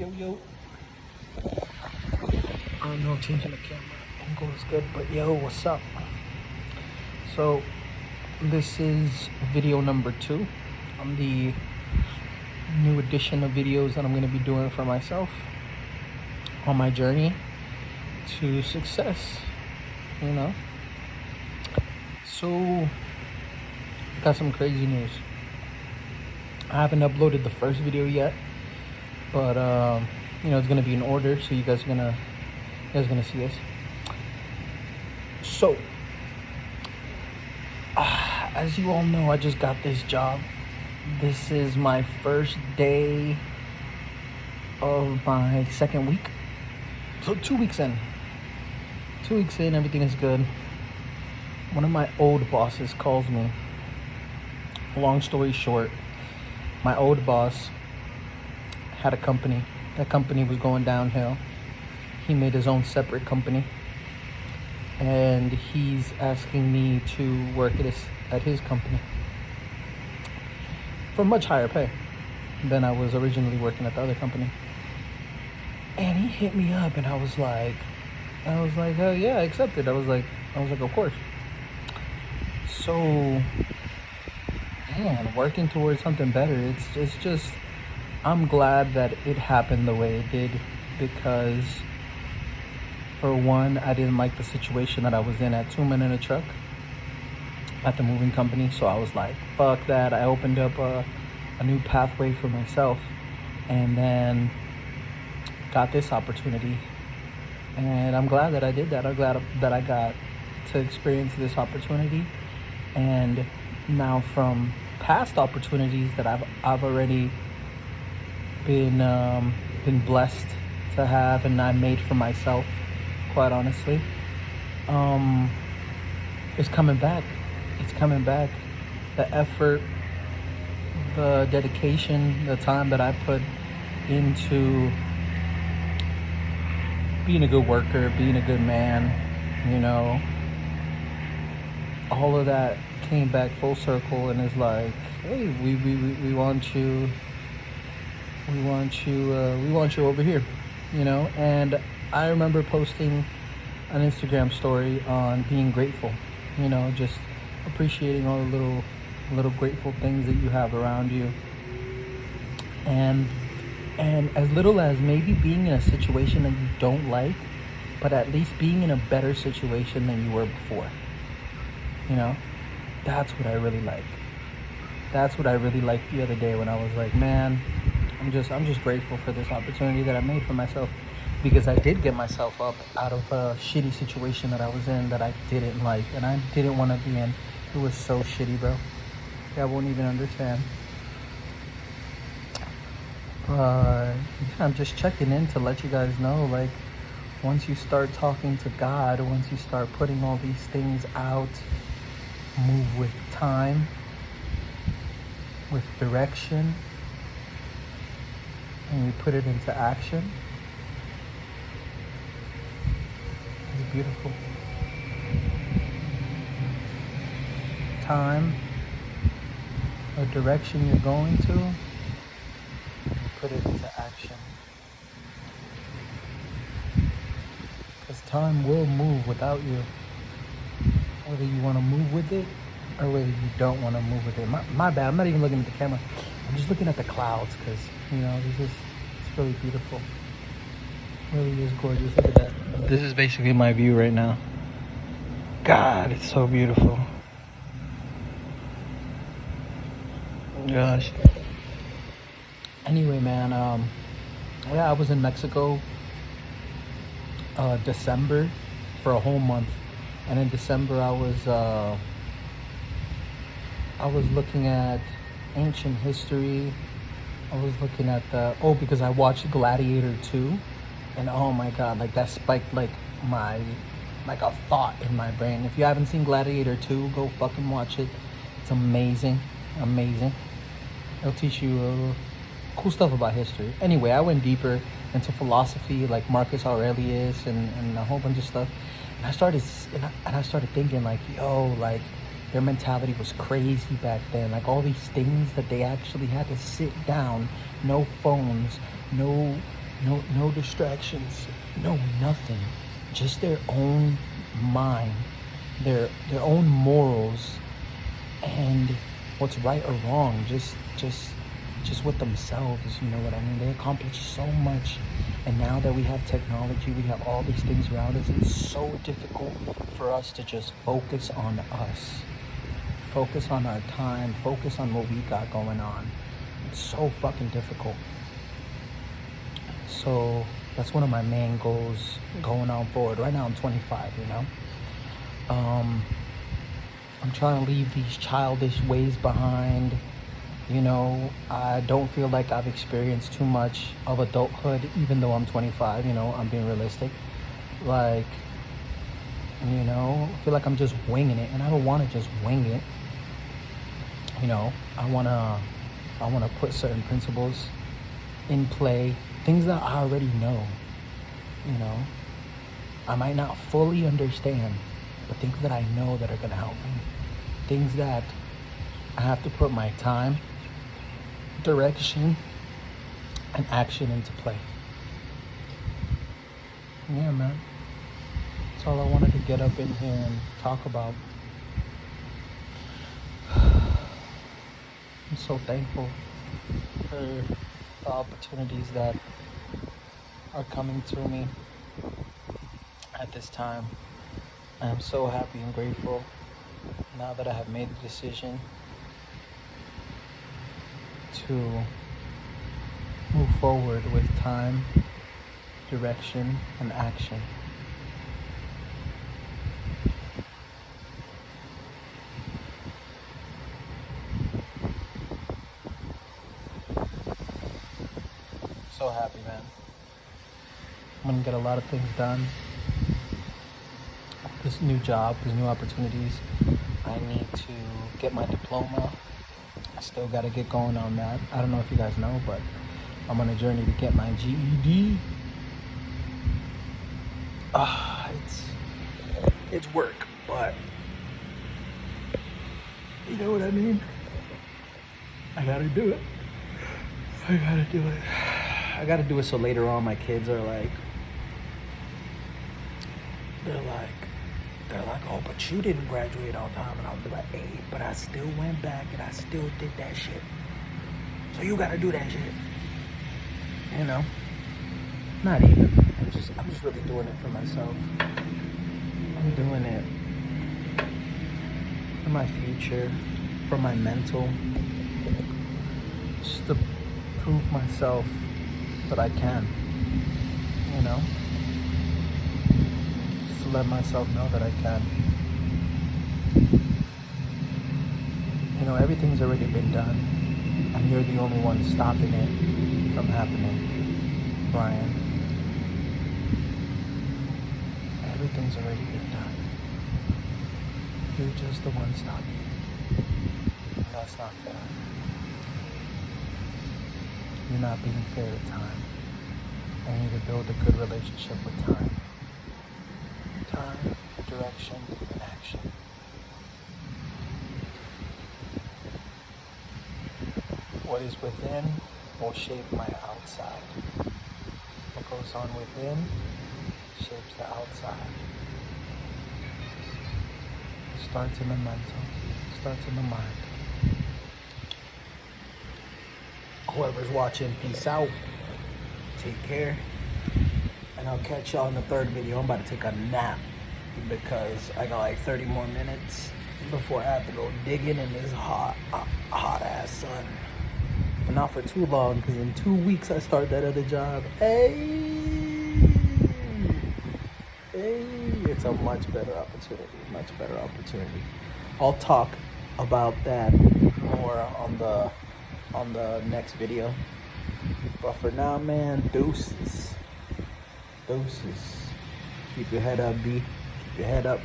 Yo. I don't know, changing the camera angle is good, but yo, what's up? So, this is video number 2 on the new edition of videos that I'm going to be doing for myself on my journey to success, you know? So, got some crazy news. I haven't uploaded the first video yet, but it's gonna be in order, so you guys are gonna see this. So, as you all know, I just got this job. This is my first day of my second week. So 2 weeks in. 2 weeks in, everything is good. One of my old bosses calls me. Long story short, my old boss had a company. That company was going downhill. He made his own separate company. And he's asking me to work at his company for much higher pay than I was originally working at the other company. And he hit me up and I was like, oh yeah, I accepted. I was like, of course. So, man, working towards something better, it's just, I'm glad that it happened the way it did, because for one, I didn't like the situation that I was in at 2 Men in a Truck at the moving company. So I was like, fuck that. I opened up a new pathway for myself, and then got this opportunity. And I'm glad that I did that. I'm glad that I got to experience this opportunity. And now from past opportunities that I've already been blessed to have, and I made for myself, quite honestly, it's coming back. It's coming back. The effort, the dedication, the time that I put into being a good worker, being a good man, all of that came back full circle, and is like, hey, we want you. We want you over here, and I remember posting an Instagram story on being grateful, just appreciating all the little grateful things that you have around you, and as little as maybe being in a situation that you don't like, but at least being in a better situation than you were before. That's what I really like. That's what I really liked the other day, when I was like, man, I'm just grateful for this opportunity that I made for myself, because I did get myself up out of a shitty situation that I was in that I didn't like and I didn't want to be in. It was so shitty, bro. I won't even understand. But I'm just checking in to let you guys know, like, once you start talking to God, once you start putting all these things out, move with time, with direction, and you put it into action, it's beautiful. Time, a direction you're going to, and you put it into action. Because time will move without you, whether you want to move with it or whether you don't want to move with it. My bad, I'm not even looking at the camera. I'm just looking at the clouds, because, it's really beautiful. It really is gorgeous. Look at that. This is basically my view right now. God, it's so beautiful. Gosh. Anyway, man, I was in Mexico December for a whole month. And in December, I was looking at ancient history. I was looking at because I watched Gladiator 2, and oh my God, like that spiked like a thought in my brain. If you haven't seen Gladiator 2, go fucking watch it. It's amazing. It'll teach you cool stuff about history. Anyway, I went deeper into philosophy, like Marcus Aurelius and a whole bunch of stuff. And I started thinking, like, yo, like, their mentality was crazy back then. Like, all these things that they actually had to sit down, no phones, no No distractions, no nothing. Just their own mind, their own morals, and what's right or wrong. Just with themselves. You know what I mean? They accomplish so much, and now that we have technology, we have all these things around us. It's so difficult for us to just focus on us, focus on our time, focus on what we got going on. It's so fucking difficult. So that's one of my main goals going on forward. Right now I'm 25, you know. I'm trying to leave these childish ways behind. You know, I don't feel like I've experienced too much of adulthood, even though I'm 25, you know, I'm being realistic. Like, you know, I feel like I'm just winging it, and I don't want to just wing it. You know, I want to put certain principles in play, things that I already know. You know, I might not fully understand, but things that I know that are going to help me. Things that I have to put my time, direction, and action into play. Yeah, man. That's all I wanted to get up in here and talk about. I'm so thankful for the opportunities that are coming to me at this time. I am so happy and grateful now that I have made the decision to move forward with time, direction, and action. So happy, man. I'm gonna get a lot of things done. This new job, these new opportunities. I need to get my diploma. I still gotta get going on that. I don't know if you guys know, but I'm on a journey to get my GED. It's work, but you know what I mean? I gotta do it. I gotta do it so later on my kids are like, they're like, oh, but you didn't graduate on time. And I'll be like, hey, but I still went back and I still did that shit. So you gotta do that shit. You know? Not even. I'm just really doing it for myself. I'm doing it for my future, for my mental, just to prove myself that I can, you know? Just to let myself know that I can. You know, everything's already been done, and you're the only one stopping it from happening, Brian. Everything's already been done. You're just the one stopping it. And that's not fair. You're not being fair to time. I need to build a good relationship with time. Time, direction, and action. What is within will shape my outside. What goes on within shapes the outside. It starts in the mental, it starts in the mind. Whoever's watching, peace out. Take care. And I'll catch y'all in the third video. I'm about to take a nap because I got like 30 more minutes before I have to go digging in this hot ass sun. But not for too long, because in 2 weeks I start that other job. Hey, it's a much better opportunity. I'll talk about that more on the next video. But for now, man, deuces. Keep your head up, B. Keep your head up.